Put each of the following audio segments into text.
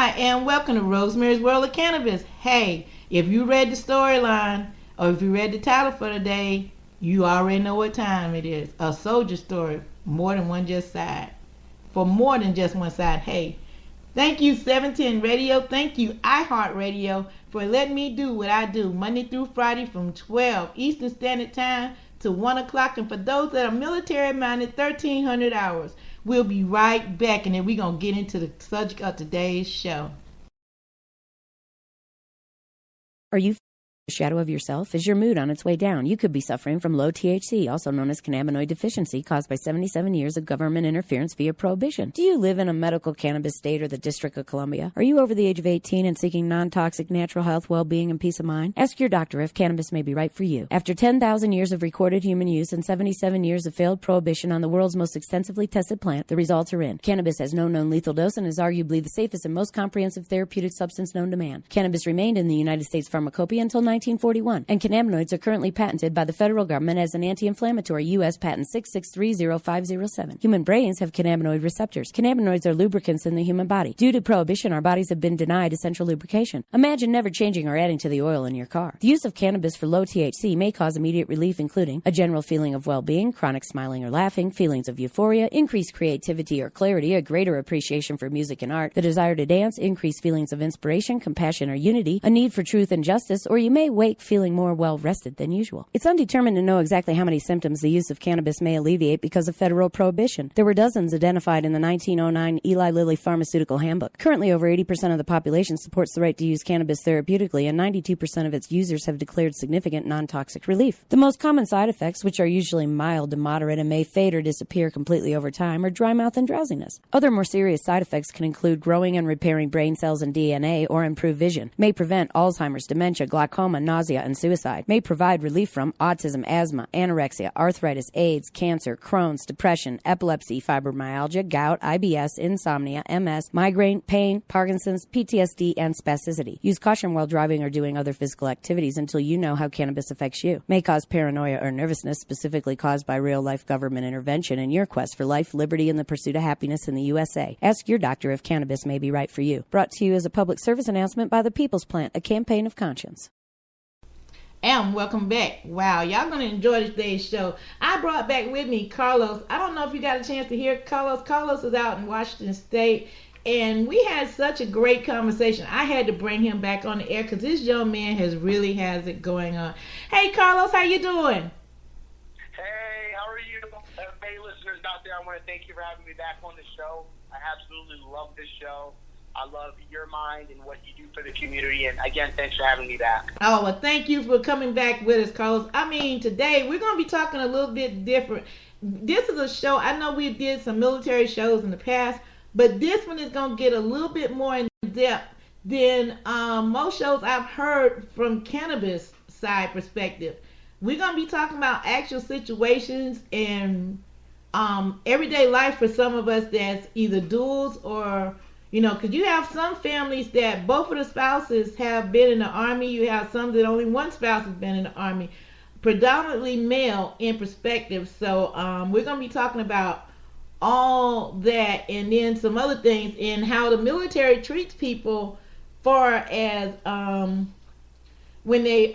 Hi, and welcome to Rosemary's World of Cannabis. Hey, if you read the storyline or if you read the title for today, you already know what time it is. A soldier story, more than one just side. For more than just one side. Hey, thank you 710 Radio. Thank you iHeartRadio for letting me do what I do Monday through Friday from 12 Eastern Standard Time to 1 o'clock. And for those that are military minded, 1300 hours. We'll be right back, and then we're going to get into the subject of today's show. Are you a shadow of yourself? Is your mood on its way down? You could be suffering from low THC, also known as cannabinoid deficiency, caused by 77 years of government interference via prohibition. Do you live in a medical cannabis state or the District of Columbia? Are you over the age of 18 and seeking non-toxic natural health, well-being, and peace of mind? Ask your doctor if cannabis may be right for you. After 10,000 years of recorded human use and 77 years of failed prohibition on the world's most extensively tested plant, the results are in. Cannabis has no known lethal dose and is arguably the safest and most comprehensive therapeutic substance known to man. Cannabis remained in the United States pharmacopoeia until 1941, and cannabinoids are currently patented by the federal government as an anti-inflammatory U.S. patent 6630507. Human brains have cannabinoid receptors. Cannabinoids are lubricants in the human body. Due to prohibition, our bodies have been denied essential lubrication. Imagine never changing or adding to the oil in your car. The use of cannabis for low THC may cause immediate relief, including a general feeling of well-being, chronic smiling or laughing, feelings of euphoria, increased creativity or clarity, a greater appreciation for music and art, the desire to dance, increased feelings of inspiration, compassion or unity, a need for truth and justice, or you may wake feeling more well-rested than usual. It's undetermined to know exactly how many symptoms the use of cannabis may alleviate because of federal prohibition. There were dozens identified in the 1909 Eli Lilly Pharmaceutical Handbook. Currently, over 80% of the population supports the right to use cannabis therapeutically, and 92% of its users have declared significant non-toxic relief. The most common side effects, which are usually mild to moderate and may fade or disappear completely over time, are dry mouth and drowsiness. Other more serious side effects can include growing and repairing brain cells and DNA or improve vision, may prevent Alzheimer's, dementia, glaucoma, nausea, and suicide, may provide relief from autism, asthma, anorexia, arthritis, AIDS, cancer, Crohn's, depression, epilepsy, fibromyalgia, gout, IBS, insomnia, MS, migraine, pain, Parkinson's, PTSD, and spasticity. Use caution while driving or doing other physical activities until you know how cannabis affects you. May cause paranoia or nervousness, specifically caused by real-life government intervention in your quest for life, liberty, and the pursuit of happiness in the USA. Ask your doctor if cannabis may be right for you. Brought to you as a public service announcement by the People's Plant, a campaign of conscience. And welcome back. Wow, y'all gonna enjoy today's show. I brought back with me Carlos. I don't know if you got a chance to hear Carlos. Carlos is out in Washington State, and we had such a great conversation. I had to bring him back on the air because this young man really has it going on. Hey, Carlos, how you doing? Hey, how are you? Hey, listeners out there, I want to thank you for having me back on the show. I absolutely love this show. I love your mind and what you do for the community. And again, thanks for having me back. Oh, well, thank you for coming back with us, Carlos. I mean, today we're going to be talking a little bit different. This is a show, I know we did some military shows in the past, but this one is going to get a little bit more in depth than most shows I've heard from cannabis side perspective. We're going to be talking about actual situations and everyday life for some of us that's either duals or, you know, because you have some families that both of the spouses have been in the Army. You have some that only one spouse has been in the Army. Predominantly male in perspective. So we're going to be talking about all that and then some other things and how the military treats people far as when they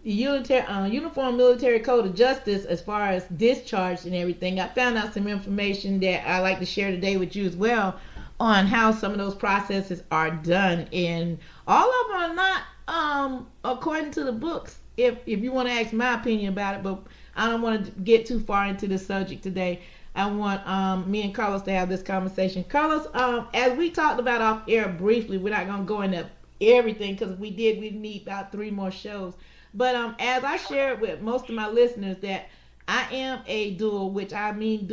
Uniform Military Code of Justice as far as discharge and everything. I found out some information that I'd like to share today with you as well on how some of those processes are done, and all of them are not according to the books, if you want to ask my opinion about it, but I don't want to get too far into the subject today. I want me and Carlos to have this conversation. Carlos, as we talked about off air briefly, we're not going to go into everything because we need about 3 more shows, but as I shared with most of my listeners that I am a dual, which I mean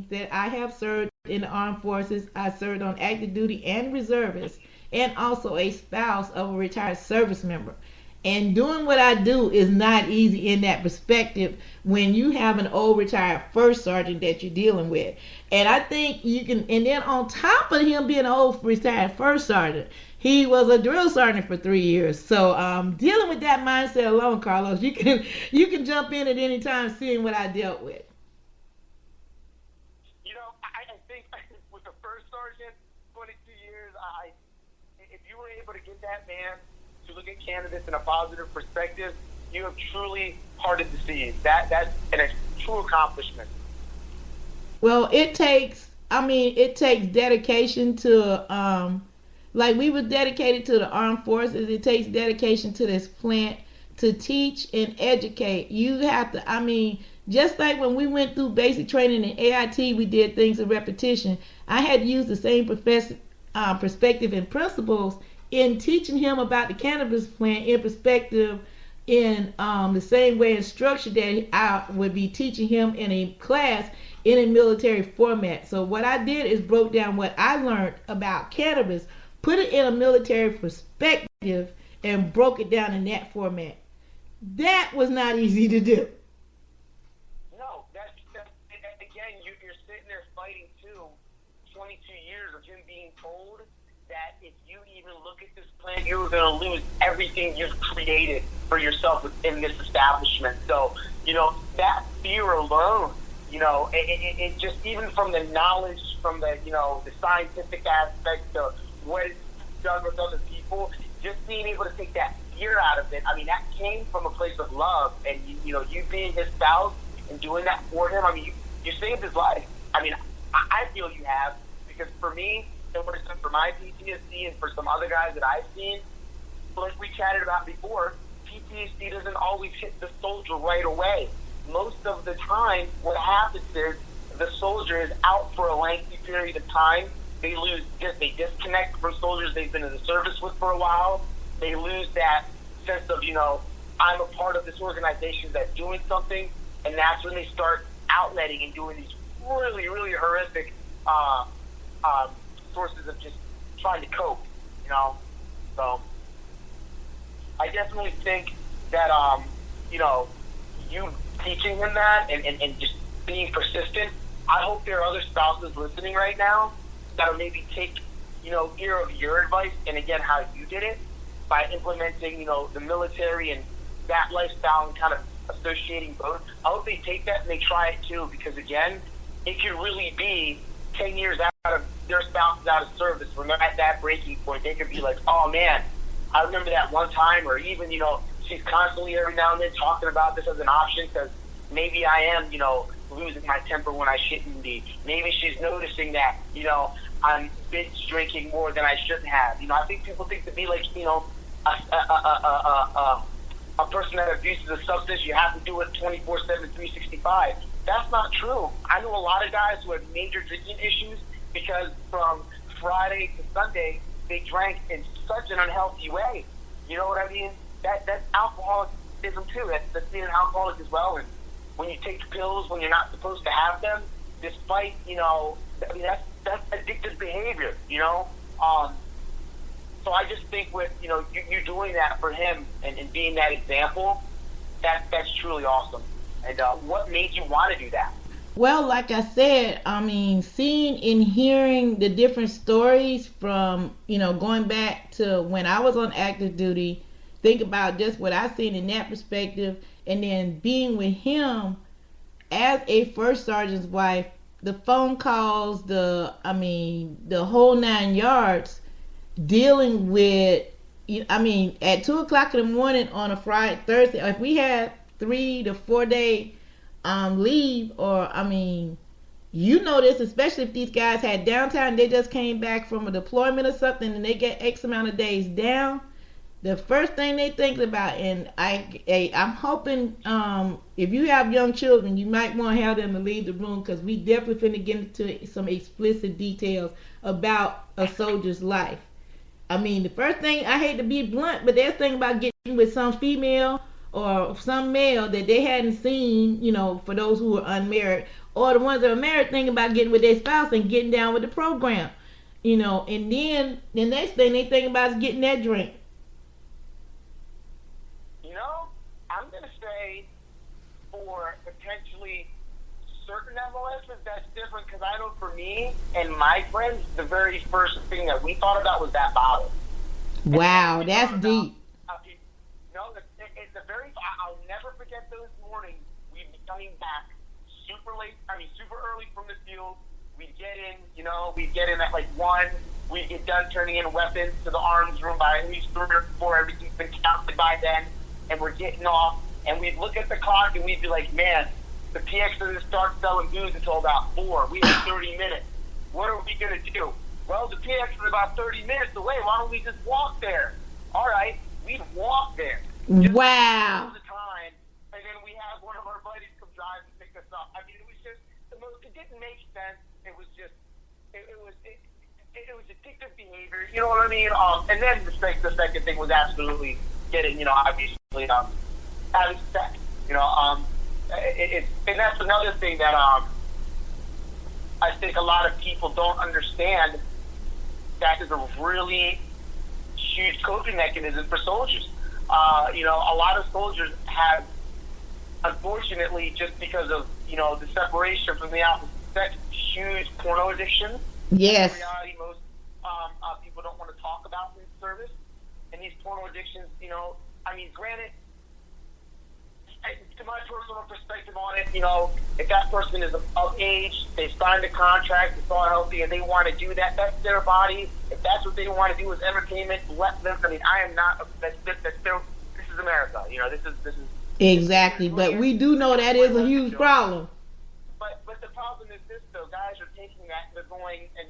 that I have served in the armed forces. I served on active duty and reservists, and also a spouse of a retired service member. And doing what I do is not easy in that perspective when you have an old retired first sergeant that you're dealing with. And I think you can, and then on top of him being an old retired first sergeant, he was a drill sergeant for 3 years. So dealing with that mindset alone, Carlos, you can jump in at any time seeing what I dealt with. You know, I think with the first sergeant, 22 years, if you were able to get that man to look at cannabis in a positive perspective, you have truly parted the seas. That's a true accomplishment. Well, it takes dedication to, like we were dedicated to the armed forces. It takes dedication to this plant to teach and educate. You have to, just like when we went through basic training in AIT, we did things in repetition. I had to use the same perspective and principles in teaching him about the cannabis plant in perspective in the same way and structure that I would be teaching him in a class in a military format. So what I did is broke down what I learned about cannabis, put it in a military perspective, and broke it down in that format. That was not easy to do. No, that's again, you're sitting there fighting too, 22 years of him being told that if you even look at this plant, you're going to lose everything you've created for yourself within this establishment. So, that fear alone, it just, even from the knowledge, from the, the scientific aspect of what it's done with other people, just being able to take that fear out of it, that came from a place of love. And, you being his spouse and doing that for him, you saved his life. I feel you have, because for me, for my PTSD and for some other guys that I've seen, like we chatted about before, PTSD doesn't always hit the soldier right away. Most of the time, what happens is the soldier is out for a lengthy period of time. They disconnect from soldiers they've been in the service with for a while. They lose that sense of, I'm a part of this organization that's doing something, and that's when they start outletting and doing these really, really horrific sources of just trying to cope, So I definitely think that, you teaching him that and just being persistent, I hope there are other spouses listening right now that'll maybe take, ear of your advice, and again, how you did it, by implementing, the military and that lifestyle and kind of associating both. I hope they take that and they try it too, because again, it could really be 10 years out of their spouse is out of service. When they're at that breaking point, they could be like, oh man, I remember that one time, or even, she's constantly every now and then talking about this as an option because maybe I am, losing my temper when I shouldn't be. Maybe she's noticing that, I'm binge drinking more than I shouldn't have. I think people think to be like, a person that abuses a substance, you have to do it 24/7, 365. That's not true. I know a lot of guys who have major drinking issues because from Friday to Sunday, they drank in such an unhealthy way. You know what I mean? That's alcoholism too. That's being an alcoholic as well. And when you take pills when you're not supposed to have them, despite, that's addictive behavior, So I just think with, you doing that for him and being that example, that's truly awesome. And what made you want to do that? Well, like I said, seeing and hearing the different stories from, going back to when I was on active duty, think about just what I seen in that perspective, and then being with him as a first sergeant's wife, the phone calls, the whole 9 yards, dealing with, at 2 o'clock in the morning on a Thursday, if we had 3 to 4 day leave, or this, especially if these guys had downtime, they just came back from a deployment or something and they get X amount of days down, the first thing they think about, and I'm hoping if you have young children, you might want to have them to leave the room, because we definitely finna get into some explicit details about a soldier's life. The first thing, I hate to be blunt, but they're thinking about getting with some female or some male that they hadn't seen, for those who are unmarried, or the ones that are married thinking about getting with their spouse and getting down with the program, and then the next thing they think about is getting that drink. I'm going to say for potentially certain MOSs, that's different, because I know for me and my friends, the very first thing that we thought about was that bottle. Wow, that's deep. It's a very, I'll never forget those mornings. We'd be coming back super early from the field. We'd get in at like 1, we get done turning in weapons to the arms room by at least 3 or 4. Everything's been counted by then, and we're getting off. And we'd look at the clock and we'd be like, man, the PX doesn't start selling booze until about 4. We have 30 minutes. What are we going to do? Well, the PX is about 30 minutes away. Why don't we just walk there? All right, we'd walk there. Wow. The time, and then we have one of our buddies come drive and pick us up. I mean, it was just the most. It didn't make sense. It was just. It was addictive behavior. You know what I mean? And then the second thing was absolutely getting. Obviously, having sex. And that's another thing that I think a lot of people don't understand. That is a really huge coping mechanism for soldiers. A lot of soldiers have, unfortunately, just because of, the separation from the opposite sex, huge porno addiction. Yes. In reality, most people don't want to talk about in service. And these porno addictions, granted, to my personal perspective on it, if that person is of age, they've signed a contract, it's all healthy, and they want to do that, that's their body. If that's what they want to do as entertainment, let them. I mean, I am not. This is America. This is exactly. But we do know that is a huge problem. But the problem is this, though. Guys are taking that, and they're going, and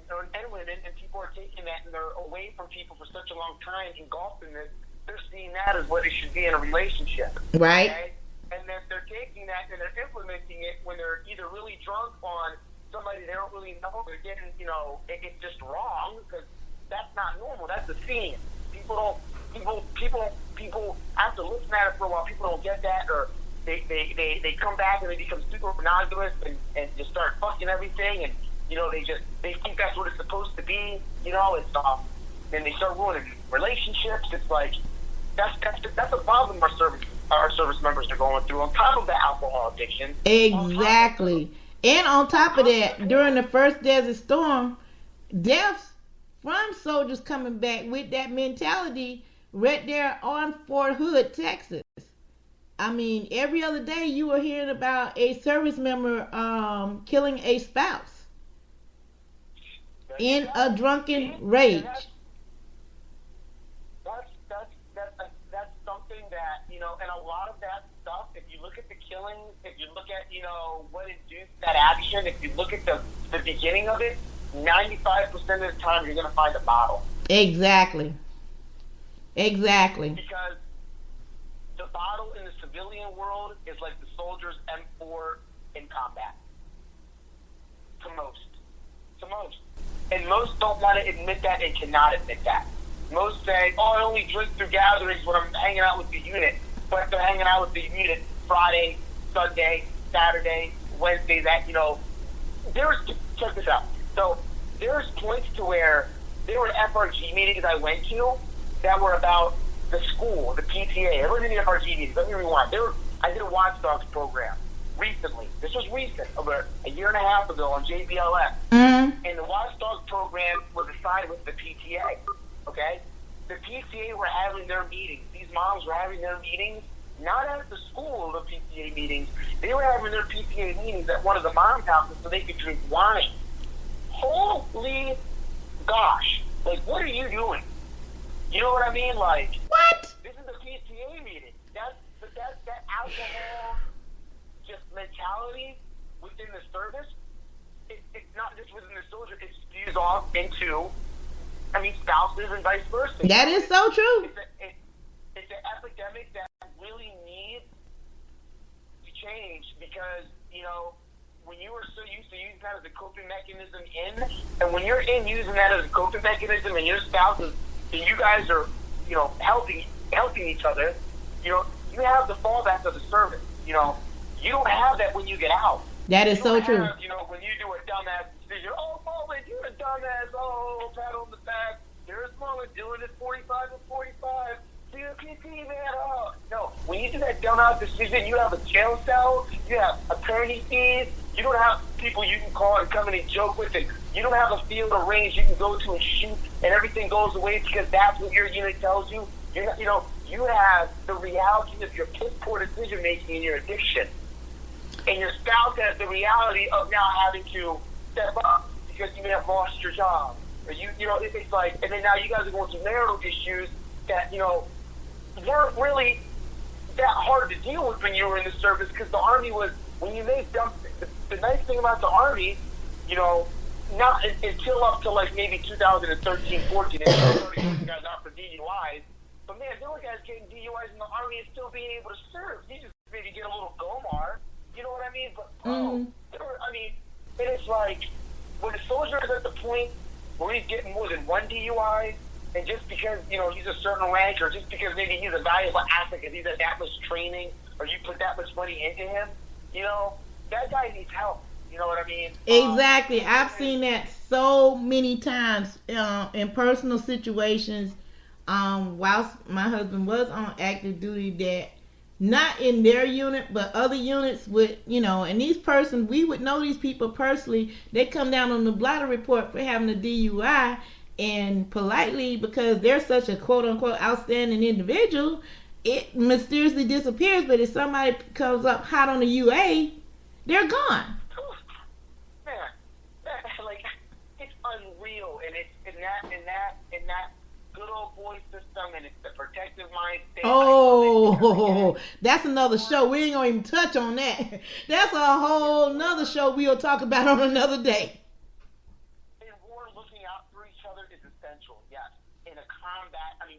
women, and people are taking that, and they're away from people for such a long time, engulfed in this. They're seeing that as what it should be in a relationship. Right. Okay? And then they're taking that and they're implementing it when they're either really drunk on somebody they don't really know. They're getting, it's just wrong because that's not normal. That's a scene. People have to listen at it for a while. People don't get that, or they come back and they become super monogamous and just start fucking everything, and they think that's what it's supposed to be. And they start ruining relationships. It's like that's a problem our service members are going through, on top of the alcohol addiction. Exactly. And on top of that, during the first Desert Storm, deaths from soldiers coming back with that mentality right there on Fort Hood, Texas. I mean, every other day you were hearing about a service member killing a spouse in a drunken rage. That's something that, and a lot of that stuff, if you look at the killings, if you look at, what induced that action, if you look at the beginning of it, 95% of the time you're going to find a bottle. Exactly. Because the bottle in the civilian world is like the soldier's M4 in combat. To most. And most don't want to admit that and cannot admit that. Most say, I only drink through gatherings when I'm hanging out with the unit. But if they're hanging out with the unit Friday, Sunday, Saturday, Wednesday, check this out. So there's points to where there were FRG meetings I went to that were about the school, the PTA. It wasn't the FRG meetings. Let me rewind. I did a Watchdogs program recently. This was recent, over a year and a half ago on JBLS. Mm-hmm. And the Watchdogs program was assigned with the PTA. Okay? The PTA were having their meetings. These moms were having their meetings, not at the school, the PTA meetings. They were having their PTA meetings at one of the moms' houses so they could drink wine. Holy gosh. Like, what are you doing? You know what I mean? Like, what? This is a PTA meeting. That alcohol just mentality within the service, it's not just within the soldier, it spews off into spouses and vice versa. That is so true. It's an epidemic that really needs to change because, when you were so used to using that as a coping mechanism and when you're in using that as a coping mechanism and your spouse is, and you guys are, helping each other, you have the fallback of the service. You don't have that when you get out. That is so true. When you do a dumbass decision, Mullen, you're a dumbass, pat on the back. There's Mullen doing this 45 and 45. CPP, man, No, when you do that dumbass decision, you have a jail cell, you have attorney fees, you don't have people you can call and come in and joke with, and you don't have a field or range you can go to and shoot, and everything goes away because that's what your unit tells you. You have the reality of your piss poor decision making and your addiction. And your spouse has the reality of now having to step up because you may have lost your job. Or it's like, and then now you guys are going through marital issues that, weren't really that hard to deal with when you were in the service, because the Army was, when you made dump, the nice thing about the Army, not until up to like maybe 2013, 14, and started getting guys out for DUIs. But man, there were guys getting DUIs in the Army and still being able to serve. You just maybe get a little Gomar, you know what I mean? But and it's like, when a soldier is at the point where he's getting more than one DUI, and just because, he's a certain rank, or just because maybe he's a valuable asset because he's had that much training, or you put that much money into him, that guy needs help. You know what I mean? Exactly. I've seen that so many times in personal situations whilst my husband was on active duty, that not in their unit, but other units would, and these persons, we would know these people personally. They come down on the blotter report for having a DUI, and politely, because they're such a quote-unquote outstanding individual, it mysteriously disappears. But if somebody comes up hot on the UA, they're gone. Man, like, it's unreal, and it's in that good old boy system, and it's the protective mindset. Oh, that's another show. We ain't gonna even touch on that. That's a whole nother show we'll talk about on another day. And war, looking out for each other is essential, yes. In a combat, I'm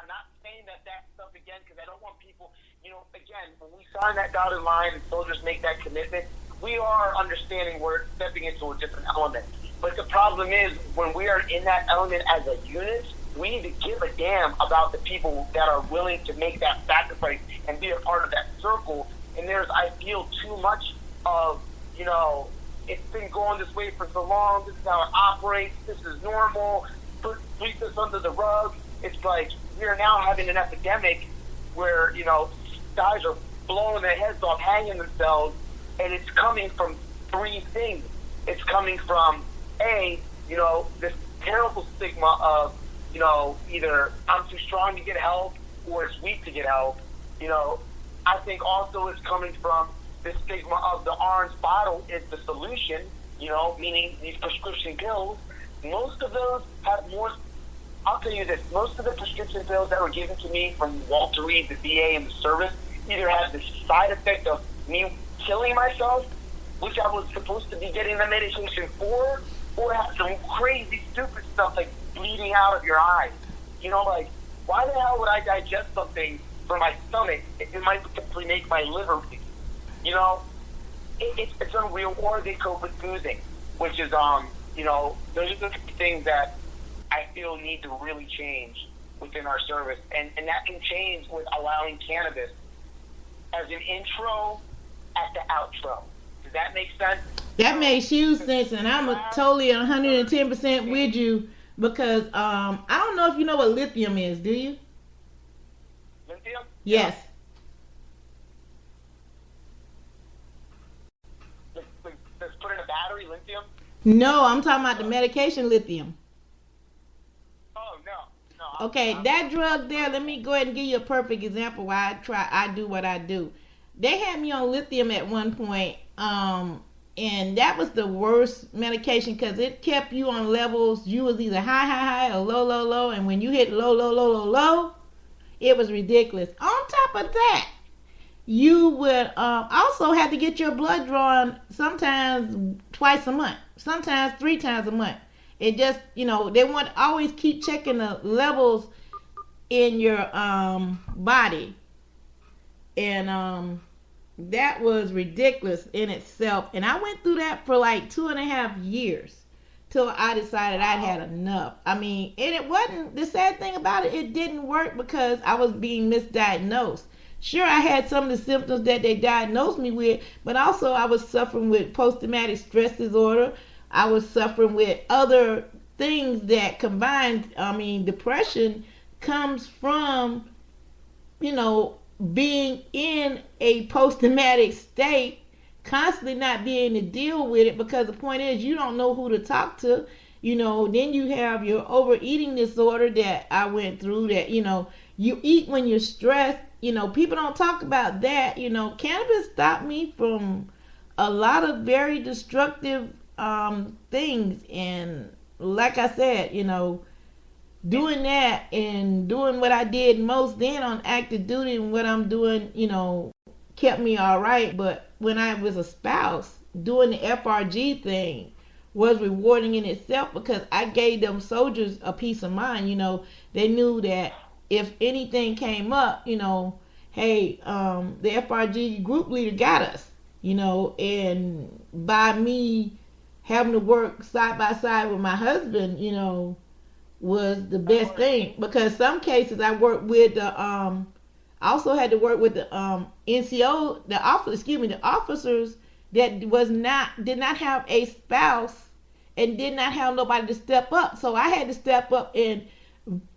not saying that stuff again, because I don't want people, again, when we sign that dotted line and soldiers make that commitment, we are understanding we're stepping into a different element. But the problem is, when we are in that element as a unit, we need to give a damn about the people that are willing to make that sacrifice and be a part of that circle. And I feel too much of, it's been going this way for so long, this is how it operates, this is normal, sweep this under the rug. It's like, we are now having an epidemic where, guys are blowing their heads off, hanging themselves, and it's coming from three things. It's coming from, this terrible stigma of, either I'm too strong to get help or it's weak to get help. I think also it's coming from the stigma of the orange bottle is the solution, meaning these prescription pills. Most of those have more, I'll tell you this, most of the prescription pills that were given to me from Walter Reed, the VA, and the service either had the side effect of me killing myself, which I was supposed to be getting the medication for, or have some crazy, stupid stuff like bleeding out of your eyes. Like, why the hell would I digest something for my stomach if it might potentially make my liver bleed? It's unreal. Or they cope with boozing, which is, those are the things that I feel need to really change within our service. And that can change with allowing cannabis as an intro at the outro. Does that make sense? That makes huge sense, and I'm totally 110% with you, because I don't know if you know what lithium is, do you? Lithium? Yes. Let's put in a battery, lithium? No, I'm talking about the medication lithium. Oh, no. Okay, that drug there, let me go ahead and give you a perfect example why I do what I do. They had me on lithium at one point, and that was the worst medication, because it kept you on levels. You was either high, or low, and when you hit low, it was ridiculous. On top of that, you would also have to get your blood drawn sometimes twice a month, sometimes 3 times a month. It just, they want to always keep checking the levels in your body. And that was ridiculous in itself. And I went through that for like 2.5 years till I decided I'd had enough. And it wasn't, the sad thing about it, it didn't work because I was being misdiagnosed. Sure, I had some of the symptoms that they diagnosed me with, but also I was suffering with post-traumatic stress disorder. I was suffering with other things that combined. Depression comes from, being in a post-traumatic state, constantly not being able to deal with it, because the point is you don't know who to talk to. Then you have your overeating disorder that I went through, that, you eat when you're stressed. People don't talk about that. Cannabis stopped me from a lot of very destructive things, and like I said, doing that and doing what I did most then on active duty and what I'm doing, kept me all right. But when I was a spouse, doing the FRG thing was rewarding in itself, because I gave them soldiers a peace of mind. They knew that if anything came up, hey, the FRG group leader got us, and by me having to work side by side with my husband, was the best thing. Because some cases I worked with the also had to work with the NCO, the officers that did not have a spouse and did not have nobody to step up. So I had to step up and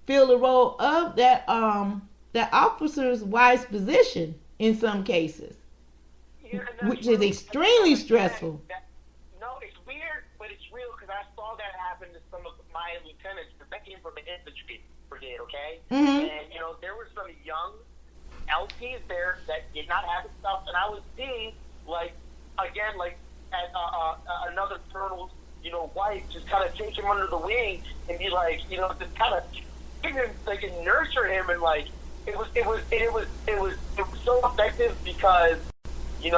fill the role of that officer's wife's position in some cases, which is extremely stressful. No, it's weird, but it's real, because I saw that happen to some of my lieutenants, because I came from an infantry brigade, okay? Mm-hmm. And, there were some young LPs there that did not have the stuff, and I was seeing, another colonel's, wife just kind of take him under the wing and be like, just kind of and nurture him, and it was so effective, because I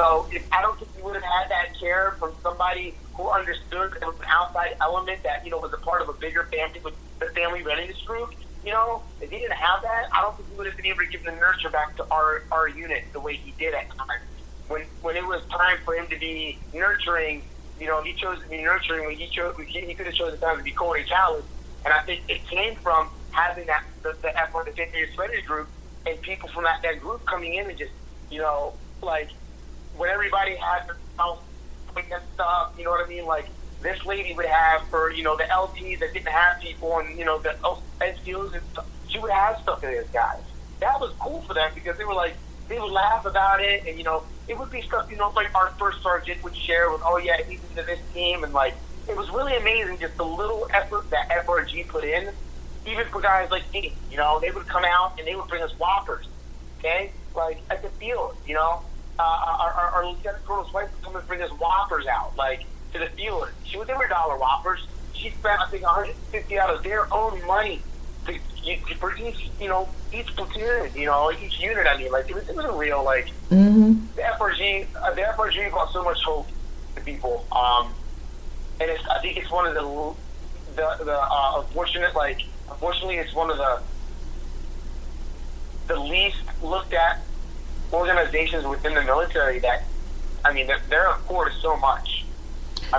don't think you would have had that care from somebody who understood that it was an outside element that was a part of a bigger family, with the family readiness group. If he didn't have that, I don't think he would have been able to give the nurture back to our unit the way he did at times. When it was time for him to be nurturing, he chose to be nurturing. When he could have chosen time to be cold and callous. And I think it came from having that the F1, the 50th Readiness group, and people from that group coming in and just when everybody had their house and stuff, you know what I mean? This lady would have for, the LTs that didn't have people, and, the NCOs and stuff, she would have stuff for those guys. That was cool for them, because they would laugh about it, and, it would be stuff, our first sergeant would share with, oh yeah, he's into this team, and it was really amazing just the little effort that FRG put in, even for guys like me, they would come out and they would bring us Whoppers, okay? At the field, our Lieutenant Colonel's wife would come and bring us Whoppers out, to the field. They were $1 Whoppers. She spent, I think, $150 out of their own money for each platoon, each unit. I mean, it was a real, mm-hmm. The FRG brought so much hope to people. And I think it's one of the unfortunately, it's one of the least looked at organizations within the military that, they're a core to so much.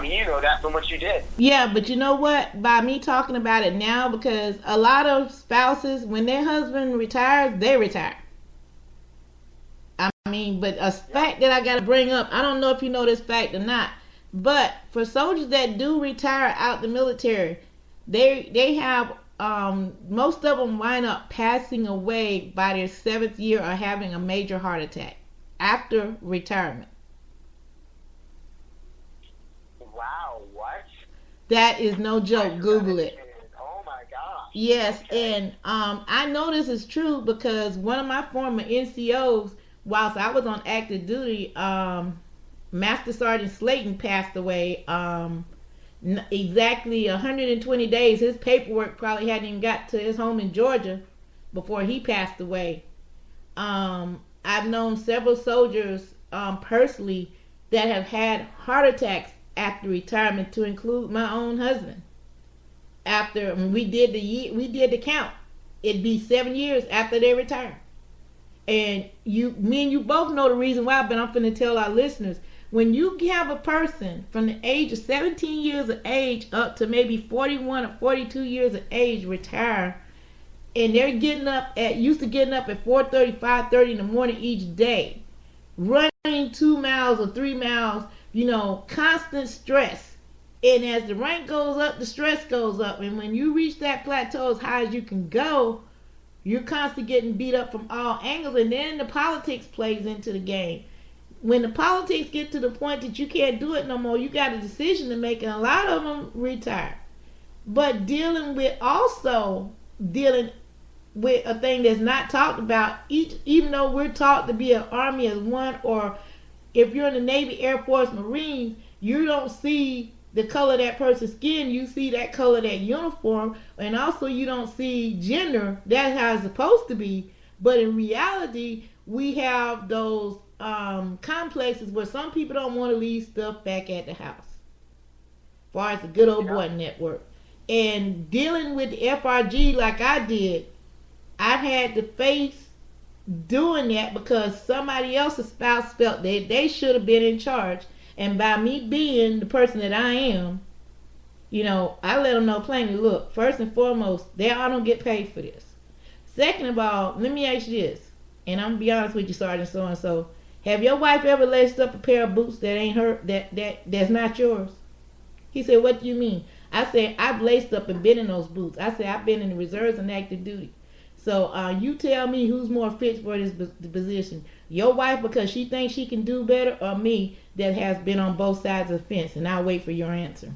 You know that from what you did. Yeah, but you know what? By me talking about it now, because a lot of spouses, when their husband retires, they retire. But a fact that I got to bring up, I don't know if you know this fact or not, but for soldiers that do retire out the military, they have, most of them wind up passing away by their 7th year or having a major heart attack after retirement. Wow, what? That is no joke. Google it. Oh my gosh. Yes, okay. And I know this is true, because one of my former NCOs, whilst I was on active duty, Master Sergeant Slayton passed away exactly 120 days. His paperwork probably hadn't even got to his home in Georgia before he passed away. I've known several soldiers personally that have had heart attacks after retirement, to include my own husband. After we did the count, it'd be 7 years after they retire. And me and you both know the reason why, but I'm finna tell our listeners. When you have a person from the age of 17 years of age up to maybe 41 or 42 years of age retire, and they're used to getting up at 4:30, 5:30 in the morning each day, running 2 miles or 3 miles, constant stress. And as the rank goes up, the stress goes up. And when you reach that plateau as high as you can go, you're constantly getting beat up from all angles. And then the politics plays into the game. When the politics get to the point that you can't do it no more, you got a decision to make, and a lot of them retire. But dealing with a thing that's not talked about, even though we're taught to be an army as one, or if you're in the Navy, Air Force, Marines, you don't see the color of that person's skin, you see that color of that uniform, and also you don't see gender. That's how it's supposed to be. But in reality, we have those complexes where some people don't want to leave stuff back at the house. As far as the good old boy network. And dealing with the FRG like I did, I had to face doing that because somebody else's spouse felt that they should have been in charge. And by me being the person that I am, you know, I let them know plainly, look, first and foremost, I don't get paid for this. Second of all, let me ask you this, and I'm going to be honest with you, Sergeant so-and-so. Have your wife ever laced up a pair of boots that ain't her, that's not yours? He said, what do you mean? I said, I've laced up and been in those boots. I said, I've been in the reserves and active duty. So you tell me who's more fit for this position. Your wife because she thinks she can do better, or me that has been on both sides of the fence? And I'll wait for your answer.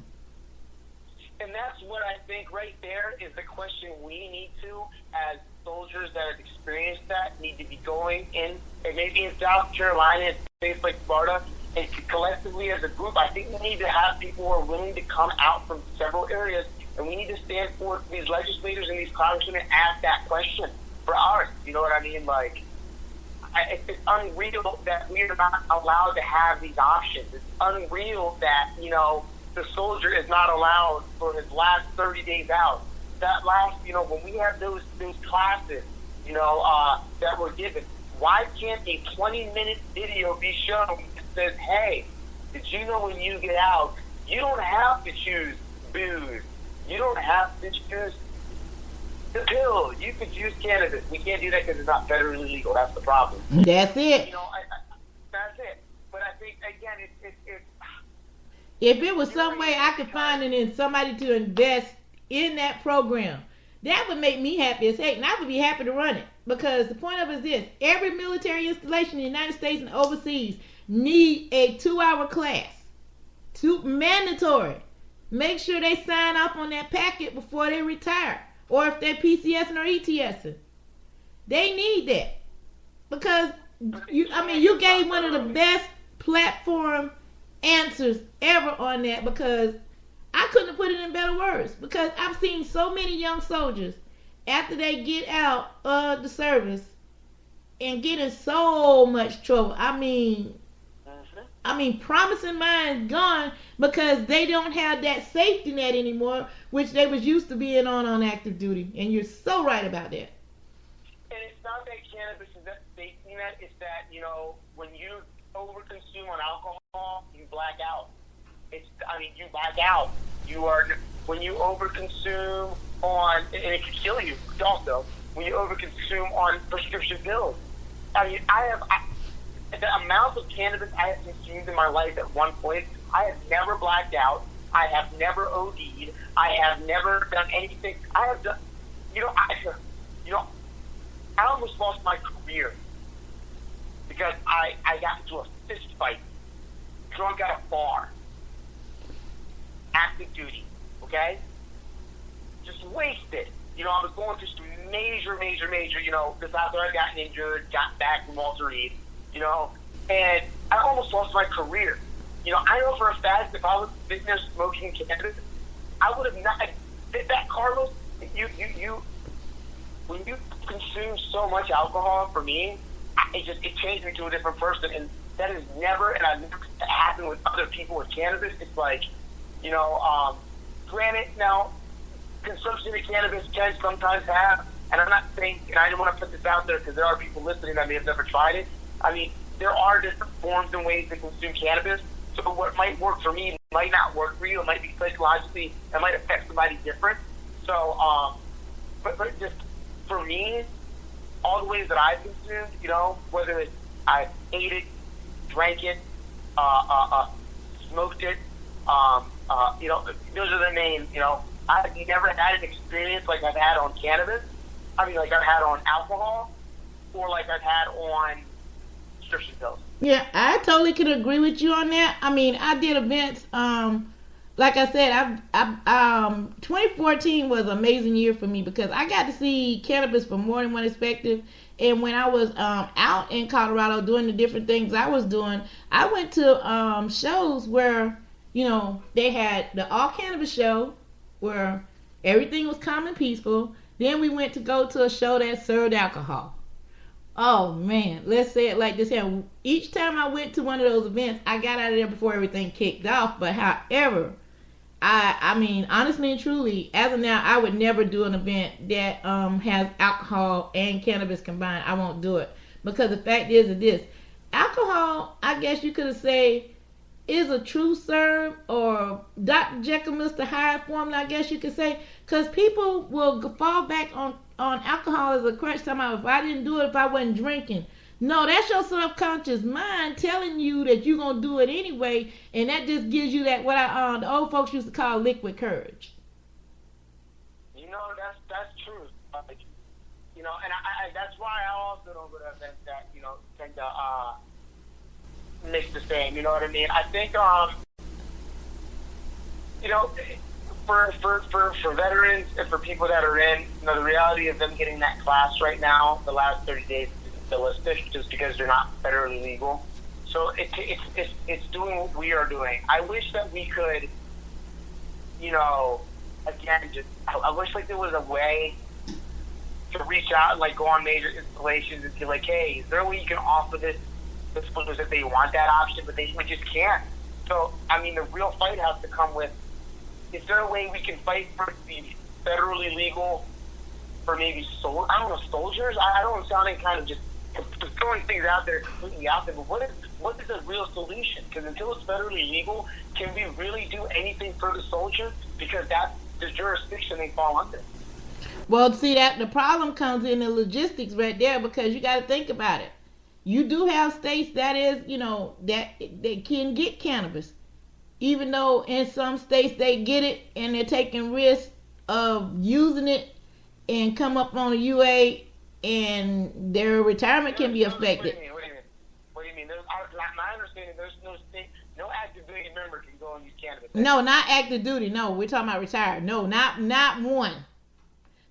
And that's what I think right there is the question we need to, as soldiers that have experienced that, need to be going in, and maybe in South Carolina and states like Florida, and collectively as a group, I think we need to have people who are willing to come out from several areas, and we need to stand for these legislators and these congressmen and ask that question for ours. You know what I mean? Like, it's unreal that we are not allowed to have these options. It's unreal that, you know, the soldier is not allowed for his last 30 days out. That last, you know, when we have those classes, you know, that were given, why can't a 20-minute video be shown that says, hey, did you know when you get out, you don't have to choose booze. You don't have to choose the pill. You could choose cannabis. We can't do that because it's not federally legal. That's the problem. That's it. You know, that's it. But I think, again, it's if it was some way I could find it in somebody to invest in that program, that would make me happy as heck, and I would be happy to run it. Because the point of it is this: every military installation in the United States and overseas need a 2-hour class. Mandatory. Make sure they sign up on that packet before they retire, or if they're PCSing or ETSing. They need that because you gave one of the best platform answers ever on that, because I couldn't have put it in better words, because I've seen so many young soldiers after they get out of the service and get in so much trouble. I mean, promising minds gone because they don't have that safety net anymore, which they was used to being on active duty. And you're so right about that. And it's not that cannabis is that safety net. It's that, you know, when you overconsume on alcohol, you black out. You black out. When you overconsume on, and it can kill you also, when you overconsume on prescription pills. The amount of cannabis I have consumed in my life at one point, I have never blacked out. I have never OD'd. I have never done anything. I have done, I almost lost my career because I got into a fist fight, drunk at a bar, active duty, okay? Just wasted. You know, I was going through some major, this after I got injured, got back from Walter Reed, you know, and I almost lost my career. You know, I know for a fact if I was sitting there smoking cannabis, I would have not did that, Carlos. When you consume so much alcohol, for me, it changed me to a different person, and that is never, and I've never happened with other people with cannabis. It's like, you know, granted, now consumption of cannabis can sometimes have, and I'm not saying, and I didn't want to put this out there because there are people listening that may have never tried it. I mean, there are different forms and ways to consume cannabis. So what might work for me might not work for you. It might be psychologically, it might affect somebody different. So, but just for me, all the ways that I've consumed, you know, whether it's I ate it, drank it, smoked it, you know, those are the main, you know, I've never had an experience like I've had on cannabis. I mean, like I've had on alcohol, or like I've had on prescription pills. Yeah, I totally can agree with you on that. I mean, I did events. Like I said, 2014 was an amazing year for me because I got to see cannabis from more than one perspective. And when I was out in Colorado doing the different things I was doing, I went to shows where they had the all cannabis show where everything was calm and peaceful. Then we went to go to a show that served alcohol. Oh man, let's say it like this here. Each time I went to one of those events, I got out of there before everything kicked off. But however, I mean, honestly and truly, as of now, I would never do an event that has alcohol and cannabis combined. I won't do it because the fact is this: alcohol, I guess you could say, is a true serve or Dr. Jekyll, Mr. Hyde formula, I guess you could say, because people will fall back on alcohol as a crutch. Talking about if I didn't do it, if I wasn't drinking. No, that's your subconscious mind telling you that you're gonna do it anyway, and that just gives you that what the old folks used to call liquid courage. That's true. And I that's why I also don't go to events that tend to mix the same. You know what I mean? I think for veterans and for people that are in, the reality of them getting that class right now, the last 30 days isn't realistic just because they're not federally legal. So it's doing what we are doing. I wish that we could, again, I wish like there was a way to reach out and like go on major installations and be like, hey, is there a way you can offer this photos if they want that option, but we just can't. So, I mean, the real fight has to come with, is there a way we can fight for the federally legal for maybe soldiers? I don't know, sounding kind of just throwing things out there completely out there, but what is a real solution? Because until it's federally legal, can we really do anything for the soldier? Because that's the jurisdiction they fall under. Well, see, that the problem comes in the logistics right there, because you got to think about it. You do have states that is, that they can get cannabis, even though in some states they get it and they're taking risks of using it and come up on a UA and their retirement can be affected. What do you mean? My understanding, there's no state, no active duty member can go and use cannabis. No, not active duty. No, we're talking about retired. No, not one.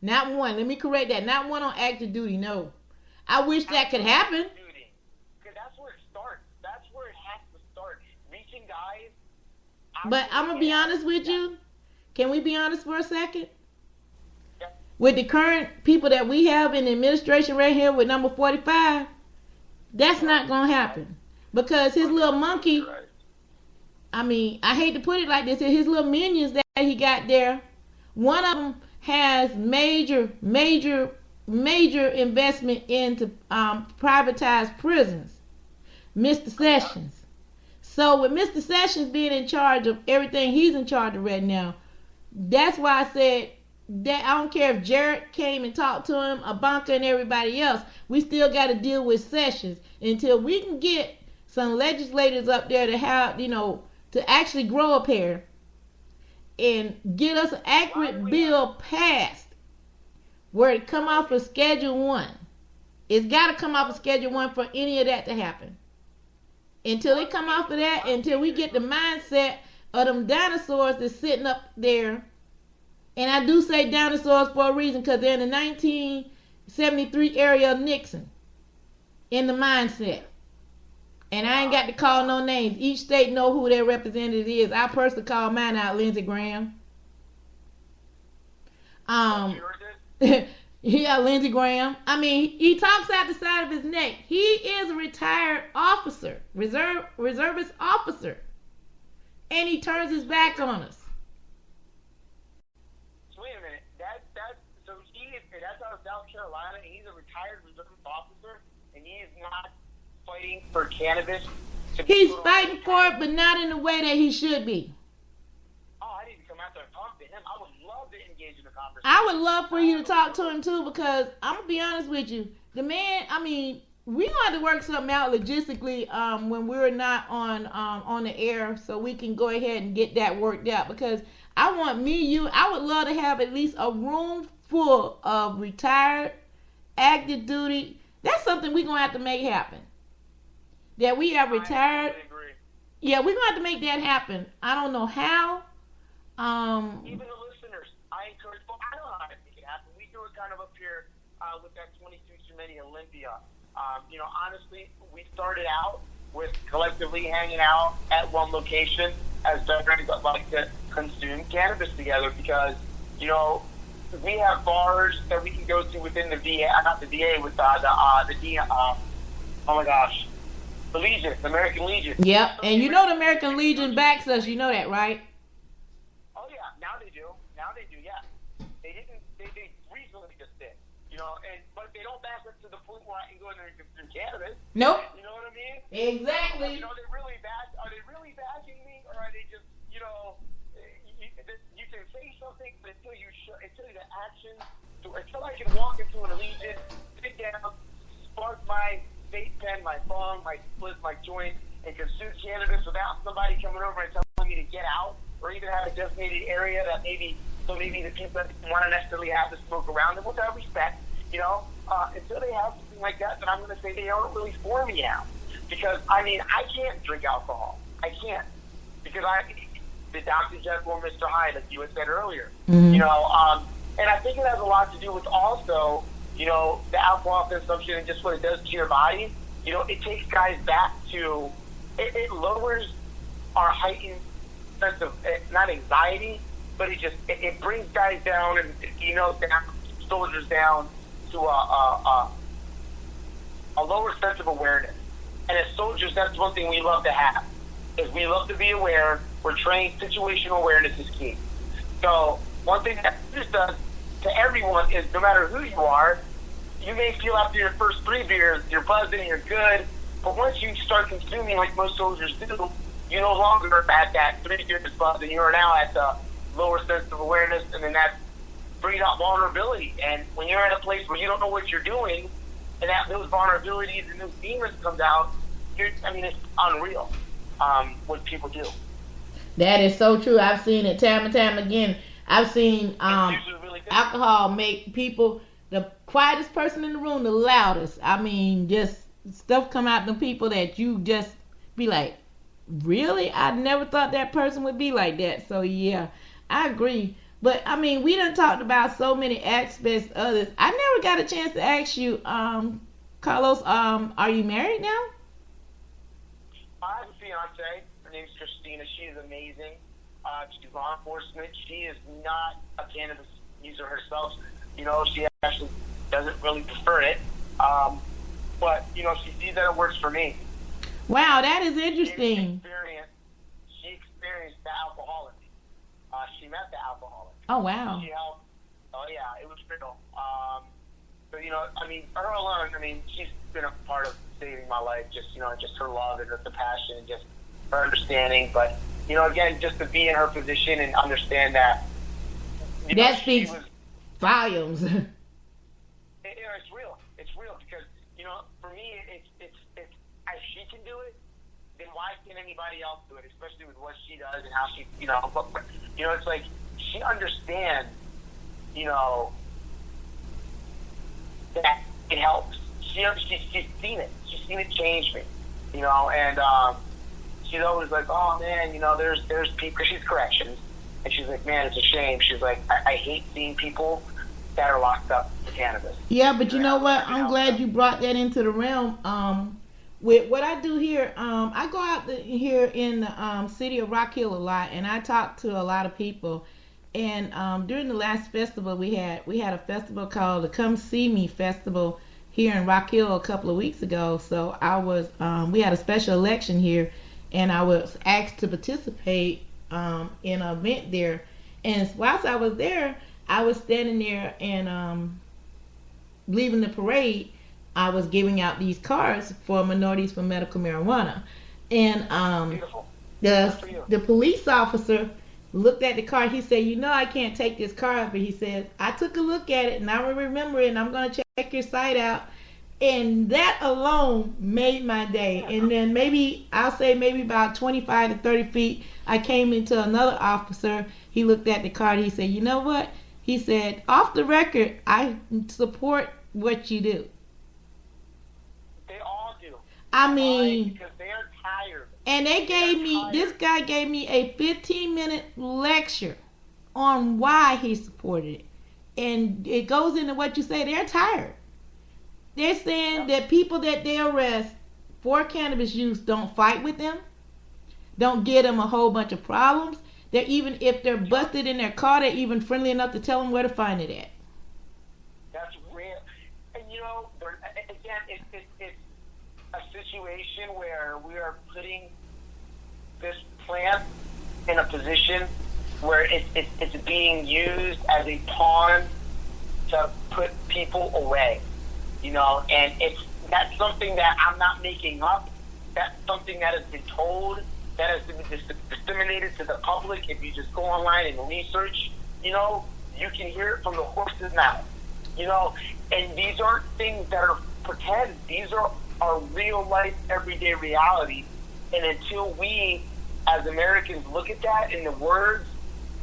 Not one. Let me correct that. Not one on active duty. No. I wish that could happen. That's where it starts. That's where it has to start. Reaching guys. But I'm going to be honest with you. Can we be honest for a second? Yeah. With the current people that we have in the administration right here with number 45, that's not going to happen. Because his little monkey, I mean, I hate to put it like this, his little minions that he got there, one of them has major investment into privatized prisons. Mr. Sessions. So with Mr. Sessions being in charge of everything he's in charge of right now, that's why I said that I don't care if Jared came and talked to him, Abanka and everybody else, we still got to deal with Sessions until we can get some legislators up there to have, to actually grow up here and get us an accurate bill passed where it come off of Schedule 1. It's got to come off of Schedule 1 for any of that to happen. Until it come off of that, until we get the mindset of them dinosaurs that's sitting up there. And I do say dinosaurs for a reason, because they're in the 1973 area of Nixon in the mindset. And I ain't got to call no names. Each state know who their representative is. I personally call mine out, Lindsey Graham. Yeah, Lindsey Graham. I mean, he talks out the side of his neck. He is a retired officer, reservist officer, and he turns his back on us. So wait a minute. So that's out of South Carolina. And he's a retired reservist officer, and he is not fighting for cannabis. He's fighting for it, but not in the way that he should be. Oh, I need to come out there and talk to him. I would love to engage in a conversation. I would love for you to talk to him too, because I'm gonna be honest with you. The man, I mean, we gonna have to work something out logistically when we're not on the air, so we can go ahead and get that worked out. Because I want I would love to have at least a room full of retired, active duty. That's something we're gonna have to make happen. That we are retired. Yeah, we're gonna have to make that happen. I don't know how. Even the listeners, I encourage. Well, I know how to make it happen. We do it kind of up here with that 22 too many Olympia. Honestly, we started out with collectively hanging out at one location, as veterans that like to consume cannabis together because, you know, we have bars that we can go to within the VA, not the VA, with oh my gosh, the Legion, the American Legion. Yep, and you know the American Legion backs us, you know that, right? Oh yeah, now they do, yeah. They recently just did, you know, but they don't back us to the point where I can go in there and consume cannabis. Nope. You know what I mean? Exactly. You know, are they really backing me, or are they just, you know, you can say something, but until the action, until I can walk into an Allegiant, sit down, spark my vape pen, my bong, my split, my joint, and consume cannabis without somebody coming over and telling me to get out, or even have a designated area that maybe the people that want to necessarily have to smoke around them, which I respect, you know, until they have something like that, then I'm going to say they aren't really for me now. Because, I mean, I can't drink alcohol. I can't. Because the Dr. Jekyll and Mr. Hyde, like you had said earlier. Mm-hmm. You know, and I think it has a lot to do with also, you know, the alcohol consumption and just what it does to your body. You know, it takes guys back to, it lowers our heightened sense of, not anxiety, but it brings guys down and, you know, soldiers down to a lower sense of awareness. And as soldiers, that's one thing we love to have, is we love to be aware. We're trained, situational awareness is key. So one thing that this does to everyone is no matter who you are, you may feel after your first 3 beers, you're buzzing, you're good, but once you start consuming like most soldiers do, you no longer at that 3 beers buzz, and you're now at the lower sense of awareness, and then that brings out vulnerability. And when you're at a place where you don't know what you're doing, and that those vulnerabilities and those demons comes out, it's unreal what people do. That is so true. I've seen it time and time again. I've seen really alcohol make people, the quietest person in the room, the loudest. I mean, just stuff come out to people that you just be like, really? I never thought that person would be like that. So yeah, I agree. But I mean, we done talked about so many aspects of this. I never got a chance to ask you, Carlos, are you married now? I have a fiance. Her name's Christina. She is amazing. She's law enforcement. She is not a cannabis user herself. You know, she actually doesn't really prefer it. But, you know, she sees that it works for me. Wow, that is interesting. She experienced the alcoholic. She met the alcoholic. Oh, wow. She helped. Oh, yeah, it was real. So, you know, I mean, her alone, I mean, she's been a part of saving my life. Just, you know, just her love and the passion and just her understanding. But, you know, again, just to be in her position and understand that. That speaks volumes. It's real. It's real because, you know, for me, it's if she can do it, then why can anybody else do it? Especially with what she does and how she, you know, it's like she understands, you know, that it helps. She's seen it. She's seen it change me, you know, and she's always like, oh man, you know, there's people, because she's corrections, and she's like, man, it's a shame. She's like, I hate seeing people that are locked up for cannabis. Yeah, but you know what? I'm glad you brought that into the realm. With what I do here, I go out here in the city of Rock Hill a lot, and I talk to a lot of people. And during the last festival we had a festival called the Come See Me Festival here in Rock Hill a couple of weeks ago. So I was, we had a special election here, and I was asked to participate in an event there. And whilst I was there, I was standing there and leaving the parade. I was giving out these cards for Minorities for Medical Marijuana, and the police officer looked at the card. He said, you know, I can't take this card, but he said, I took a look at it and I remember it, and I'm going to check your site out. And that alone made my day. And then maybe about 25 to 30 feet, I came into another officer. He looked at the card. He said, you know what? He said, off the record, I support what you do. They all do. I mean, because they're tired. And this guy gave me a 15-minute lecture on why he supported it. And it goes into what you say, they're tired. They're saying that people that they arrest for cannabis use don't fight with them. don't get them a whole bunch of problems. They're even, if they're busted in their car, they're even friendly enough to tell them where to find it at. That's real. And again, it's a situation where we are putting this plant in a position where it's being used as a pawn to put people away, and that's something that I'm not making up. That's something that has been told, that has been disseminated to the public. If you just go online and research, you can hear it from the horse's mouth, and these aren't things that are pretend. These are our real life, everyday reality. And until we, as Americans, look at that in the words,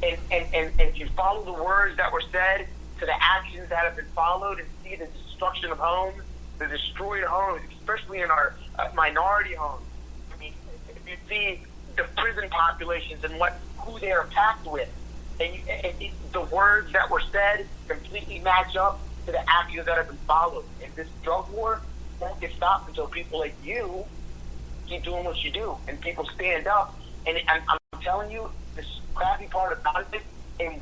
and if you follow the words that were said to the actions that have been followed, and see the destruction of homes, the destroyed homes, especially in our minority homes. I mean, if you see the prison populations and who they are packed with, and the words that were said completely match up to the actions that have been followed. And this drug war won't get stopped until people like you keep doing what you do, and people stand up. And I'm telling you, the crappy part about it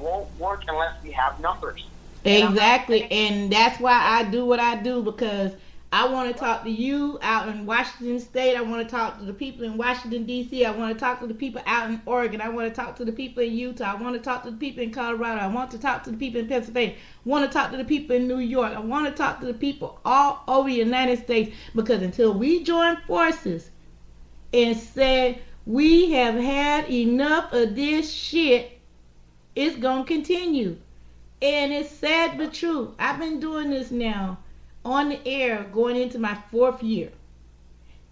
won't work unless we have numbers. Exactly, and that's why I do what I do, because I want to talk to you out in Washington State. I want to talk to the people in Washington, D.C. I want to talk to the people out in Oregon. I want to talk to the people in Utah. I want to talk to the people in Colorado. I want to talk to the people in Pennsylvania. I want to talk to the people in New York. I want to talk to the people all over the United States, because until we join forces and say we have had enough of this shit, it's going to continue. And it's sad but true. I've been doing this now on the air going into my 4th year.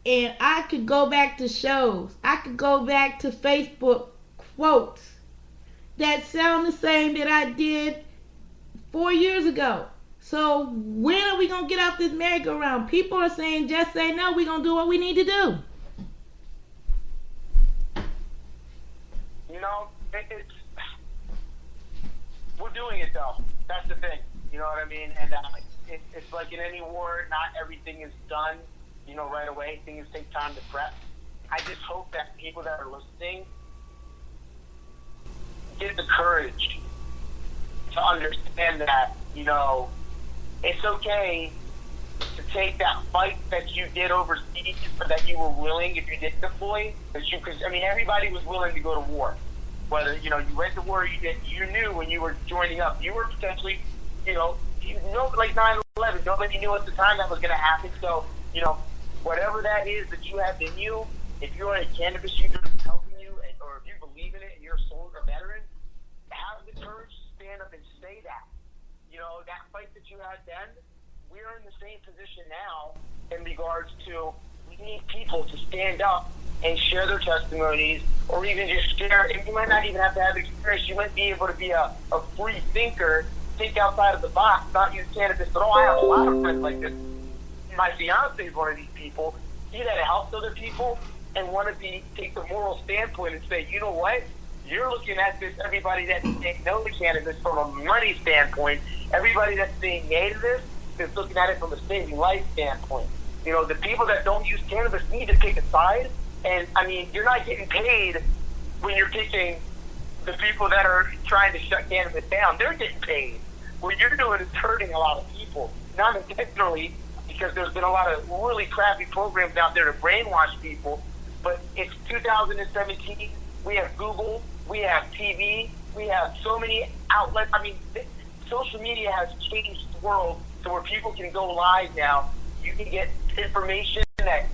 And I could go back to shows. I could go back to Facebook quotes that sound the same that I did 4 years ago. So when are we going to get off this merry-go-round? People are saying, just say no, we're going to do what we need to do. We're doing it, though. That's the thing. You know what I mean? And it's like in any war, not everything is done, right away. Things take time to prep. I just hope that people that are listening get the courage to understand that, it's okay to take that fight that you did overseas, or that you were willing, if you did deploy, because everybody was willing to go to war. Whether, you went to war or you didn't, you knew when you were joining up, you were potentially, like 9/11, nobody knew at the time that was going to happen. So, whatever that is that you have in you, if you're in a cannabis user that's helping you, or if you believe in it and you're a soldier, a veteran, have the courage to stand up and say that. That fight that you had then, we're in the same position now in regards to, we need people to stand up and share their testimonies, or even just share. And you might not even have to have experience. You might be able to be a free thinker, think outside of the box, not use cannabis at all. I have a lot of friends like this. My fiance is one of these people. He that helps other people and want to take the moral standpoint and say, you know what? You're looking at this, everybody that's saying no to cannabis from a money standpoint. Everybody that's saying nay to this is looking at it from a saving life standpoint. The people that don't use cannabis need to take a side. And, you're not getting paid when you're picking the people that are trying to shut cannabis down. They're getting paid. What you're doing is hurting a lot of people, not intentionally, because there's been a lot of really crappy programs out there to brainwash people. But it's 2017. We have Google. We have TV. We have so many outlets. Social media has changed the world to where people can go live now. You can get information that,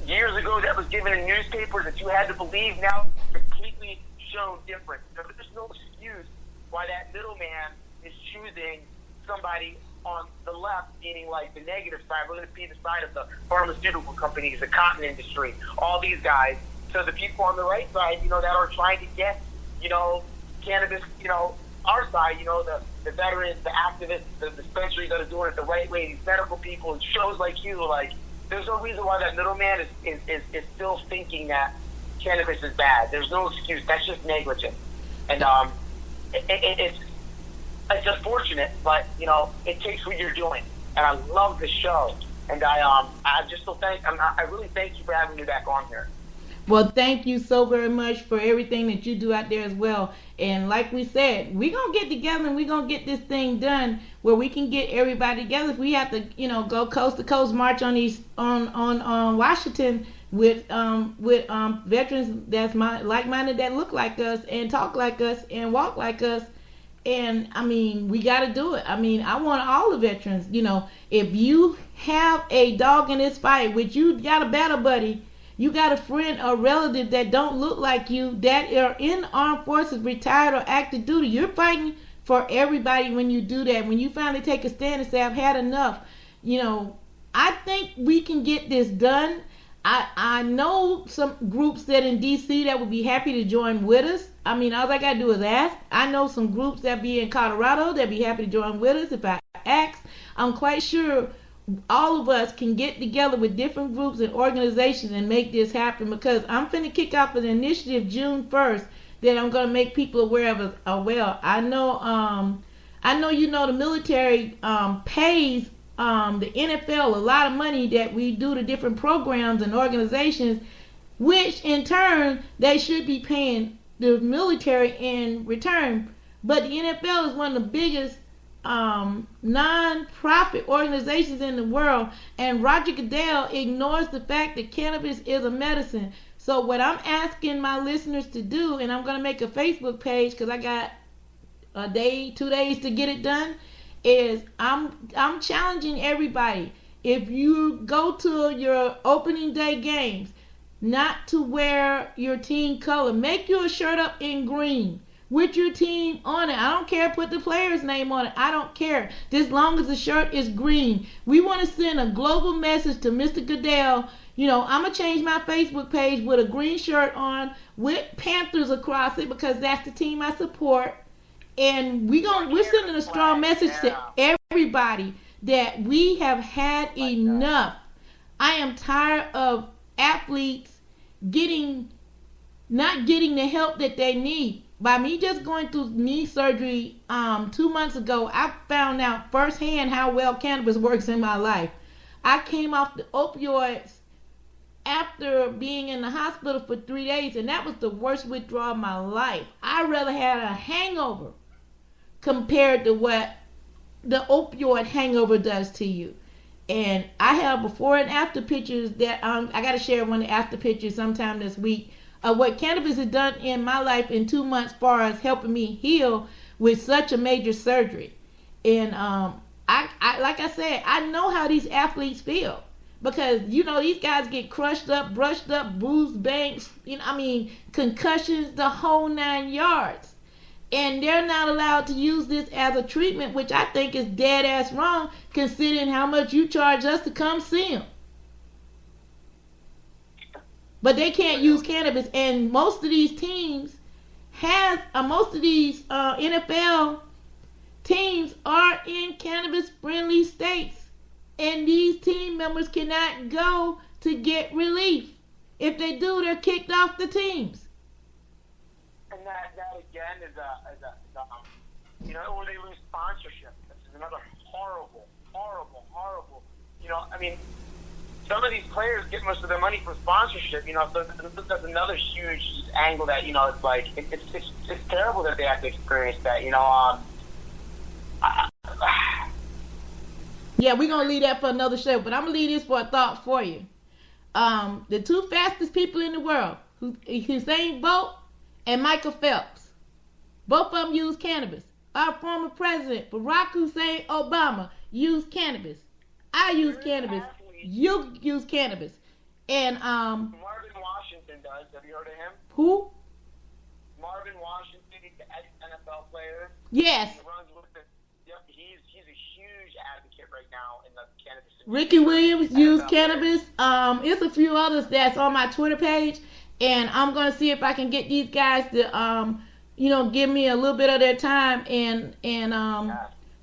years ago that was given in newspapers that you had to believe, now completely shown different. There's no excuse why that middleman is choosing somebody on the left, meaning like the negative side. We're going to be the side of the pharmaceutical companies, the cotton industry, all these guys. So the people on the right side, that are trying to get, cannabis, our side, the veterans, the activists, the dispensaries that are doing it the right way, these medical people, and shows like you, there's no reason why that middleman is still thinking that cannabis is bad. There's no excuse. That's just negligent. And it's unfortunate, but, it takes what you're doing. And I love the show. And I just so I really thank you for having me back on here. Well, thank you so very much for everything that you do out there as well. And like we said, we're going to get together and we're going to get this thing done where we can get everybody together. If we have to, go coast to coast march on Washington with veterans that's like-minded, that look like us and talk like us and walk like us. And I mean, we got to do it. I mean, I want all the veterans, if you have a dog in this fight, which you got a battle buddy, you got a friend or relative that don't look like you, that are in armed forces, retired or active duty, you're fighting for everybody when you do that. When you finally take a stand and say, I've had enough, I think we can get this done. I know some groups that in D.C. that would be happy to join with us. I mean, all I got to do is ask. I know some groups that be in Colorado that be happy to join with us if I ask. I'm quite sure all of us can get together with different groups and organizations and make this happen, because I'm finna kick off an initiative June 1st that I'm gonna make people aware of as well. I know the military pays the NFL a lot of money that we do to different programs and organizations, which in turn they should be paying the military in return. But the NFL is one of the biggest non-profit organizations in the world, and Roger Goodell ignores the fact that cannabis is a medicine. So what I'm asking my listeners to do, and I'm going to make a Facebook page because I got a day, 2 days to get it done, is I'm challenging everybody, if you go to your opening day games, not to wear your team color. Make your shirt up in green with your team on it. I don't care, put the player's name on it. I don't care, as long as the shirt is green. We want to send a global message to Mr. Goodell. I'm going to change my Facebook page with a green shirt on with Panthers across it, because that's the team I support. And we're sending a strong message to everybody that we have had enough. I am tired of athletes not getting the help that they need. By me just going through knee surgery 2 months ago, I found out firsthand how well cannabis works in my life. I came off the opioids after being in the hospital for 3 days, and that was the worst withdrawal of my life. I rather had a hangover compared to what the opioid hangover does to you. And I have before and after pictures that I got to share one of the after pictures sometime this week of what cannabis has done in my life in 2 months, as far as helping me heal with such a major surgery. And I like I said, I know how these athletes feel, because these guys get crushed up, brushed up, bruised, bangs, concussions, the whole 9 yards. And they're not allowed to use this as a treatment, which I think is dead ass wrong, considering how much you charge us to come see them. But they can't use cannabis, and most of these teams NFL teams are in cannabis-friendly states, and these team members cannot go to get relief. If they do, they're kicked off the teams. And that again is or they lose sponsorship. This is another horrible. Some of these players get most of their money from sponsorship. So that's another huge angle that it's like it's terrible that they have to experience that. Yeah, we're gonna leave that for another show, but I'm gonna leave this for a thought for you. The two fastest people in the world, Usain Bolt and Michael Phelps, both of them use cannabis. Our former president, Barack Hussein Obama, used cannabis. I use cannabis. You use cannabis. And Marvin Washington does. Have you heard of him? Who? Marvin Washington, he's the ex-NFL player. Yes. He's a huge advocate right now in the cannabis industry. Ricky Williams used cannabis. It's a few others that's on my Twitter page, and I'm gonna see if I can get these guys to give me a little bit of their time and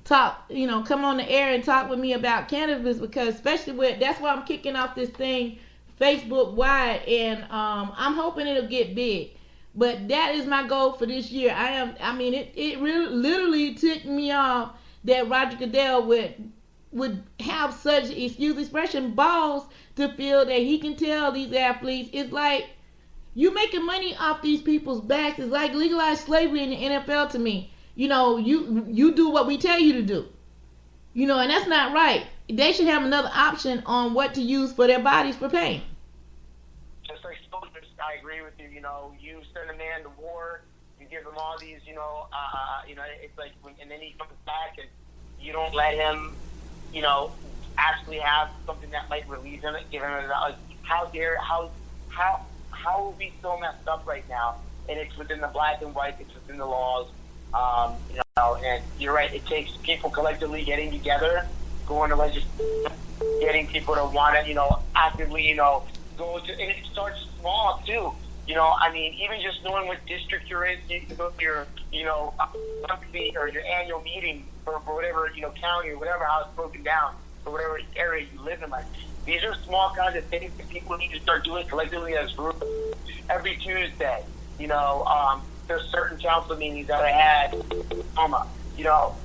talk, come on the air and talk with me about cannabis, because especially that's why I'm kicking off this thing Facebook wide, and I'm hoping it'll get big. But that is my goal for this year. It really literally took me off that Roger Goodell would have such, excuse the expression, balls to feel that he can tell these athletes. It's like You making money off these people's backs. It's like legalized slavery in the NFL to me. You do what we tell you to do. And that's not right. They should have another option on what to use for their bodies for pain. Just like soldiers, I agree with you. You send a man to war, you give him all these, it's like, and then he comes back and you don't let him, actually have something that might relieve him, give him how are we so messed up right now? And it's within the black and white, it's within the laws, and you're right, it takes people collectively getting together, going to legislation, getting people to want to, actively, go to, and it starts small too. Even just knowing what district you're in, your, monthly or your annual meeting for whatever, county or whatever, how it's broken down, or whatever area you live in. Like, these are small kinds of things that people need to start doing collectively as groups. Every Tuesday, there's certain council meetings that I had in Oklahoma.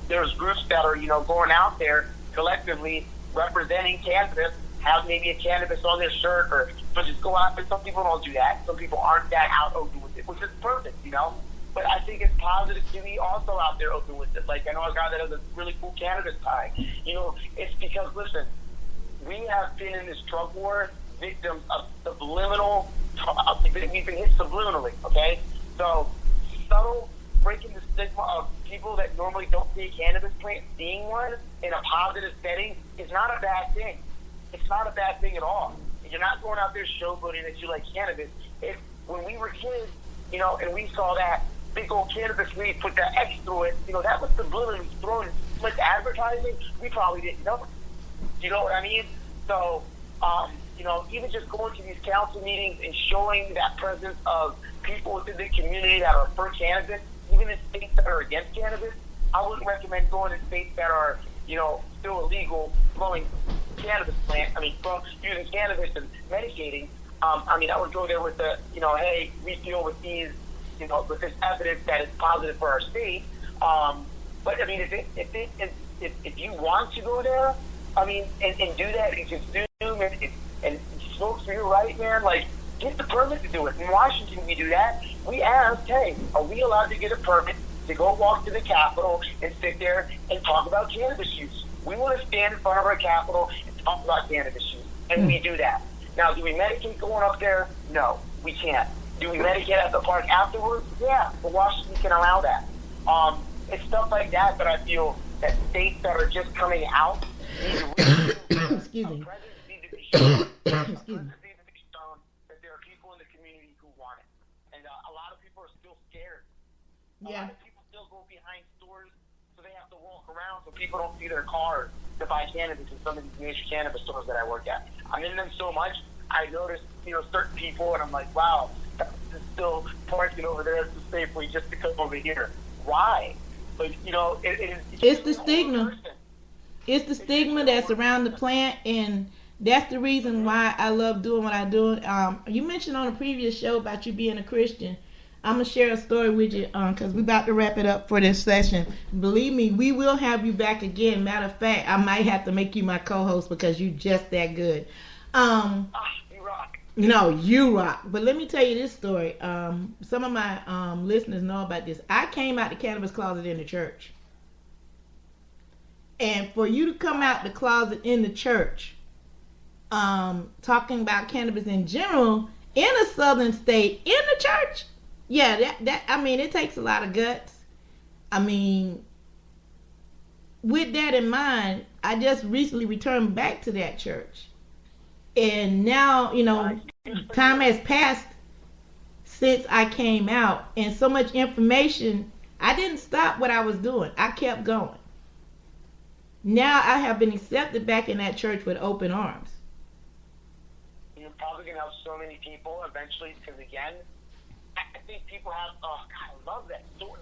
There's groups that are, going out there collectively representing cannabis, have maybe a cannabis on their shirt, or just go out. But some people don't do that. Some people aren't that out open with it, which is perfect, But I think it's positive to be also out there open with it. Like, I know a guy that has a really cool cannabis tie. It's because, listen, we have been in this drug war victims of subliminal, we've been hit subliminally, okay? So, subtle breaking the stigma of people that normally don't see a cannabis plant, seeing one in a positive setting is not a bad thing. It's not a bad thing at all. You're not going out there showboating that you like cannabis. When we were kids, and we saw that big old cannabis leaf, put that X through it, that was subliminally thrown with advertising, we probably didn't know. You know what I mean? So, even just going to these council meetings and showing that presence of people within the community that are for cannabis, even in states that are against cannabis, I wouldn't recommend going to states that are, still illegal, growing cannabis plants, using cannabis and medicating. I would go there with the, hey, we deal with these, with this evidence that is positive for our state. But if you want to go there, and do that and consume and smoke, you're right, man. Like, get the permit to do it. In Washington, we do that. We asked, hey, are we allowed to get a permit to go walk to the Capitol and sit there and talk about cannabis use? We want to stand in front of our Capitol and talk about cannabis use, and we do that. Now, do we medicate going up there? No, we can't. Do we medicate at the park afterwards? Yeah, but Washington can allow that. It's stuff like that I feel that states that are just coming out need to really excuse me. Need to be shown. That there are people in the community who want it. And a lot of people are still scared. A lot of people still go behind stores, so they have to walk around so people don't see their cars to buy cannabis in some of these major cannabis stores that I work at. I'm in them so much, I notice, certain people, and I'm like, wow, this is still parking over there at the Safeway just to come over here. Why? But, it's the stigma. It's the stigma that's around the plant, and that's the reason why I love doing what I do. You mentioned on a previous show about you being a Christian. I'm going to share a story with you because we're about to wrap it up for this session. Believe me, we will have you back again. Matter of fact, I might have to make you my co-host because you're just that good. You rock. You rock. But let me tell you this story. Some of my listeners know about this. I came out the cannabis closet in the church. And for you to come out the closet in the church, talking about cannabis in general, in a southern state, in the church, it takes a lot of guts. With that in mind, I just recently returned back to that church. And now, time has passed since I came out, and so much information, I didn't stop what I was doing. I kept going. Now I have been accepted back in that church with open arms. You're probably going to help so many people eventually, because again, I think people have, oh God, I love that. So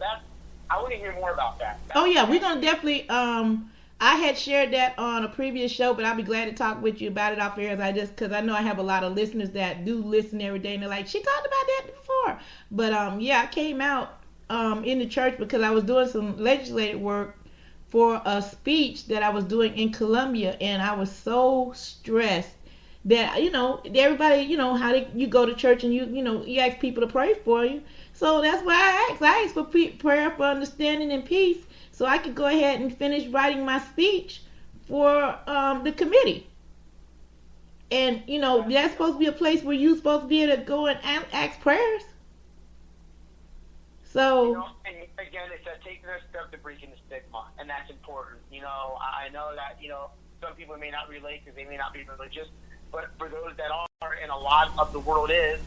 I want to hear more about that. We're going to definitely, I had shared that on a previous show, but I'll be glad to talk with you about it off air, because I know I have a lot of listeners that do listen every day, and they're like, she talked about that before. But I came out in the church because I was doing some legislative work for a speech that I was doing in Columbia, and I was so stressed that, everybody, how you go to church and you ask people to pray for you. So that's why I asked for prayer for understanding and peace, so I could go ahead and finish writing my speech for the committee. And that's supposed to be a place where you're supposed to be able to go and ask prayers. So and again, it's taking a step to breaking the stigma, and that's important. I know that some people may not relate because they may not be religious, but for those that are, and a lot of the world is,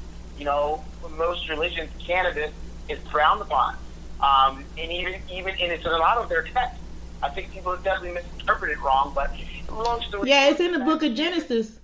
most religions, cannabis is frowned upon, and even and it's in a lot of their texts. I think people have definitely misinterpreted it wrong, but long story. Yeah, it's in the book of Genesis.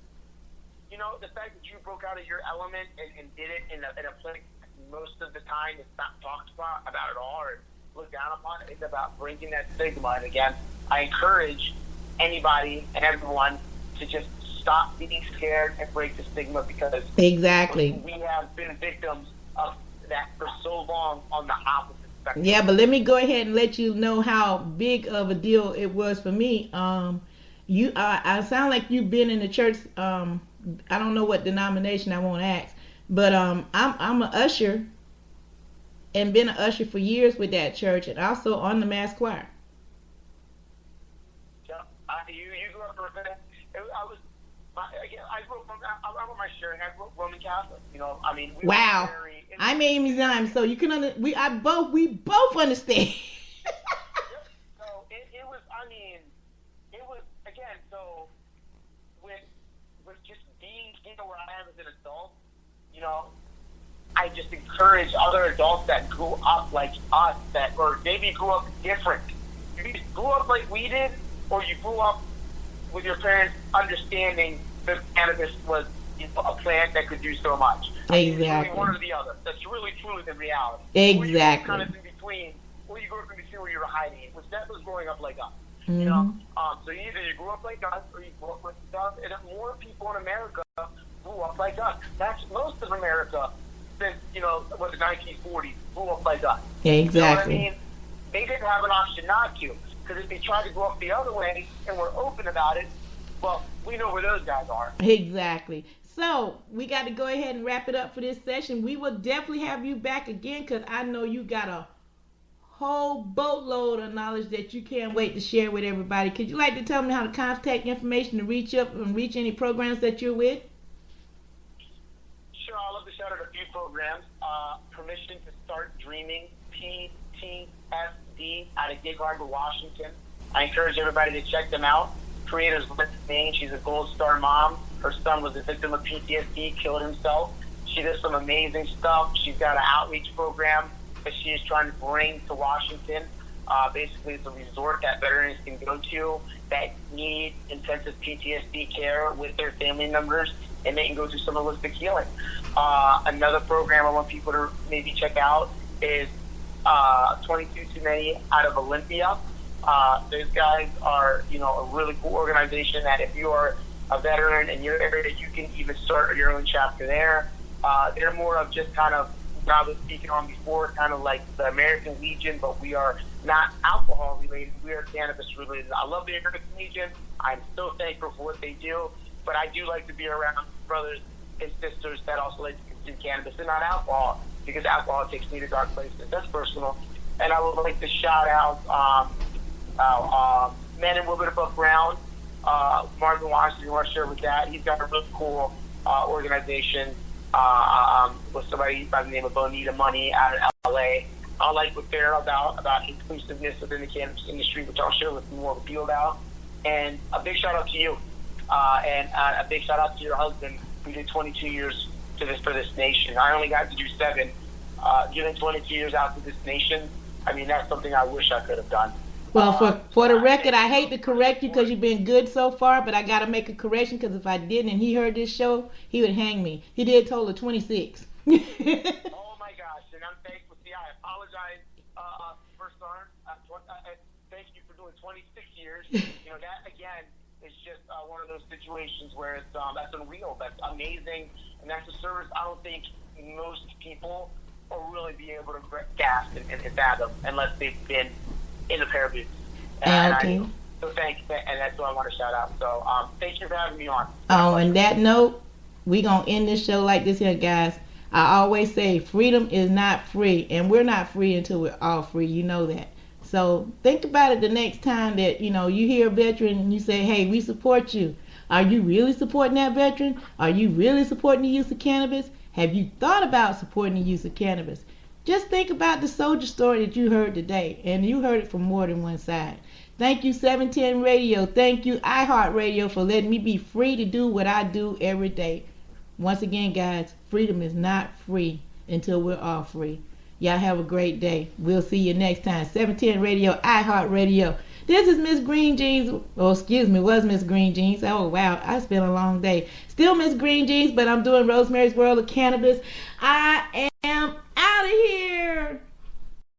The fact that you broke out of your element and did it in a place most of the time it's not talked about at all or looked down upon. It's about breaking that stigma. And again, I encourage anybody and everyone to just stop being scared and break the stigma, because exactly we have been victims of that for so long on the opposite spectrum. Yeah, but let me go ahead and let you know how big of a deal it was for me. I sound like you've been in the church. I don't know what denomination, I won't ask, but I'm an usher and been an usher for years with that church, and also on the mass choir. Yeah, you grew up Roman. I grew up my sharing. I grew up Roman Catholic. Wow. I'm Amy Zimes, so you can we both understand. So it was. It was again. So with just being where I am as an adult, I just encourage other adults that grew up like us, or maybe grew up different. You grew up like we did, or you grew up with your parents understanding that cannabis was a plant that could do so much. Exactly. It's really one or the other. That's really truly the reality. Exactly. Kind of in between, or you grew up in between where you were hiding it, which that was growing up like us. Mm-hmm. So either you grew up like us, or you grew up like us, and more people in America grew up like us. That's most of America since the 1940s grew up like us. Exactly. You know what I mean? They didn't have an option not to, because if they tried to go up the other way and were open about it, well, we know where those guys are. Exactly. So we got to go ahead and wrap it up for this session. We will definitely have you back again, because I know you got a whole boatload of knowledge that you can't wait to share with everybody. Could you like to tell me how to contact information to reach up and reach any programs that you're with? Sure, I'll love to shout out a few programs. Permission to Start Dreaming, PTSD, out of Gig Harbor, Washington. I encourage everybody to check them out. Creator's listening. She's a Gold Star mom. Her son was a victim of PTSD, killed himself. She does some amazing stuff. She's got an outreach program that she is trying to bring to Washington. Basically, it's a resort that veterans can go to that need intensive PTSD care with their family members, and they can go through some holistic healing. Another program I want people to maybe check out is 22 Too Many out of Olympia. Those guys are, a really cool organization that if you are a veteran in your area, you can even start your own chapter there. They're more of just kind of, what I was speaking on before, kind of like the American Legion, but we are not alcohol related. We are cannabis related. I love the American Legion. I'm so thankful for what they do, but I do like to be around brothers and sisters that also like to consume cannabis and not alcohol, because alcohol takes me to dark places. That's personal. And I would like to shout out Men and Women Above Ground. Marvin Washington, who I share with that. He's got a really cool organization with somebody by the name of Bonita Money out of LA. I like what they're about inclusiveness within the cannabis industry, which I'll share with more of a feel about. And a big shout out to you, and a big shout out to your husband, who did 22 years for this nation. I only got to do 7. Giving 22 years out to this nation, I mean, that's something I wish I could have done. Well, for the record, I hate to correct you because you've been good so far, but I got to make a correction, because if I didn't and he heard this show, he would hang me. He did total 26. Oh my gosh, and I'm thankful. See, I apologize, first Arn. Thank you for doing 26 years. That again is just one of those situations where it's that's unreal. That's amazing, and that's a service I don't think most people will really be able to grasp and fathom unless they've been in the pair of boots. Okay. So thank you, and that's what I want to shout out. So thank you for having me on. Oh, on that note, we gonna end this show like this here, guys. I always say freedom is not free, and we're not free until we're all free. You know that. So think about it the next time that you hear a veteran and you say, "Hey, we support you." Are you really supporting that veteran? Are you really supporting the use of cannabis? Have you thought about supporting the use of cannabis? Just think about the soldier story that you heard today, and you heard it from more than one side. Thank you, 710 Radio. Thank you, iHeartRadio, for letting me be free to do what I do every day. Once again, guys, freedom is not free until we're all free. Y'all have a great day. We'll see you next time. 710 Radio, iHeartRadio. This is Miss Green Jeans. Oh, excuse me, was Miss Green Jeans. Oh, wow, it's been a long day. Still Miss Green Jeans, but I'm doing Rosemary's World of Cannabis. I am out of here.